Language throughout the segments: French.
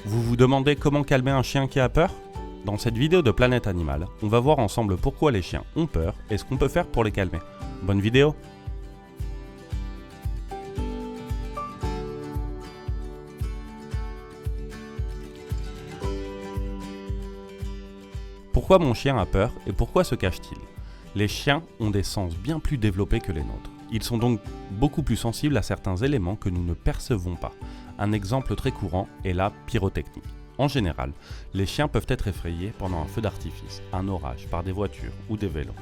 Vous vous demandez comment calmer un chien qui a peur? Dans cette vidéo de Planète Animal, on va voir ensemble pourquoi les chiens ont peur et ce qu'on peut faire pour les calmer. Bonne vidéo! Pourquoi mon chien a peur et pourquoi se cache-t-il? Les chiens ont des sens bien plus développés que les nôtres. Ils sont donc beaucoup plus sensibles à certains éléments que nous ne percevons pas. Un exemple très courant est la pyrotechnie. En général, les chiens peuvent être effrayés pendant un feu d'artifice, un orage, par des voitures ou des vélos.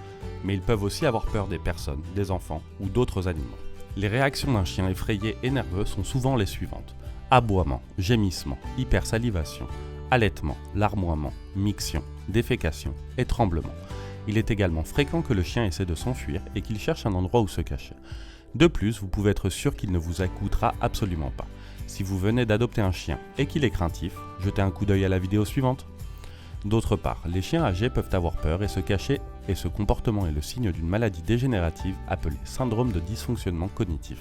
Mais ils peuvent aussi avoir peur des personnes, des enfants ou d'autres animaux. Les réactions d'un chien effrayé et nerveux sont souvent les suivantes: aboiement, gémissement, hypersalivation, halètement, larmoiement, miction, défécation et tremblement. Il est également fréquent que le chien essaie de s'enfuir et qu'il cherche un endroit où se cacher. De plus, vous pouvez être sûr qu'il ne vous écoutera absolument pas. Si vous venez d'adopter un chien et qu'il est craintif, jetez un coup d'œil à la vidéo suivante. D'autre part, les chiens âgés peuvent avoir peur et se cacher, et ce comportement est le signe d'une maladie dégénérative appelée syndrome de dysfonctionnement cognitif.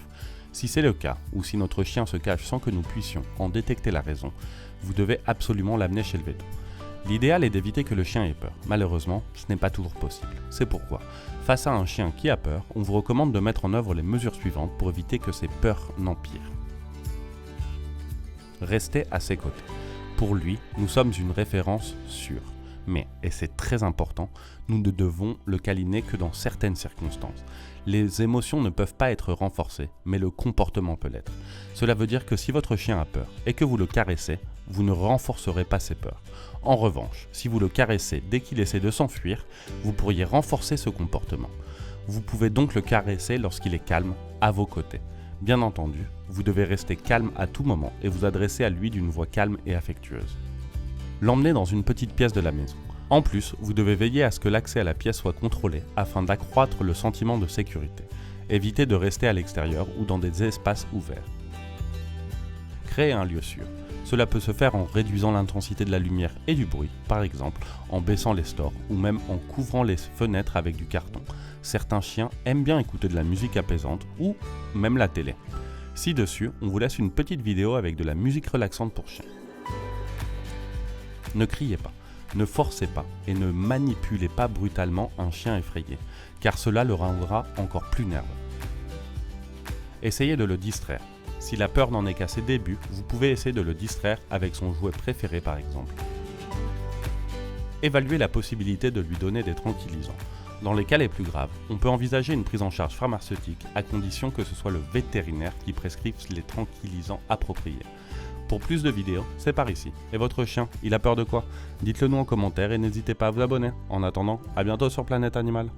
Si c'est le cas, ou si notre chien se cache sans que nous puissions en détecter la raison, vous devez absolument l'amener chez le véto. L'idéal est d'éviter que le chien ait peur. Malheureusement, ce n'est pas toujours possible. C'est pourquoi, face à un chien qui a peur, on vous recommande de mettre en œuvre les mesures suivantes pour éviter que ses peurs n'empirent. Restez à ses côtés. Pour lui, nous sommes une référence sûre. Mais, et c'est très important, nous ne devons le câliner que dans certaines circonstances. Les émotions ne peuvent pas être renforcées, mais le comportement peut l'être. Cela veut dire que si votre chien a peur et que vous le caressez, vous ne renforcerez pas ses peurs. En revanche, si vous le caressez dès qu'il essaie de s'enfuir, vous pourriez renforcer ce comportement. Vous pouvez donc le caresser lorsqu'il est calme, à vos côtés. Bien entendu, vous devez rester calme à tout moment et vous adresser à lui d'une voix calme et affectueuse. L'emmener dans une petite pièce de la maison. En plus, vous devez veiller à ce que l'accès à la pièce soit contrôlé afin d'accroître le sentiment de sécurité. Évitez de rester à l'extérieur ou dans des espaces ouverts. Créez un lieu sûr. Cela peut se faire en réduisant l'intensité de la lumière et du bruit, par exemple en baissant les stores ou même en couvrant les fenêtres avec du carton. Certains chiens aiment bien écouter de la musique apaisante ou même la télé. Ci-dessus, on vous laisse une petite vidéo avec de la musique relaxante pour chiens. Ne criez pas, ne forcez pas et ne manipulez pas brutalement un chien effrayé, car cela le rendra encore plus nerveux. Essayez de le distraire. Si la peur n'en est qu'à ses débuts, vous pouvez essayer de le distraire avec son jouet préféré par exemple. Évaluez la possibilité de lui donner des tranquillisants. Dans les cas les plus graves, on peut envisager une prise en charge pharmaceutique à condition que ce soit le vétérinaire qui prescrive les tranquillisants appropriés. Pour plus de vidéos, c'est par ici. Et votre chien, il a peur de quoi? Dites-le nous en commentaire et n'hésitez pas à vous abonner. En attendant, à bientôt sur Planète Animal.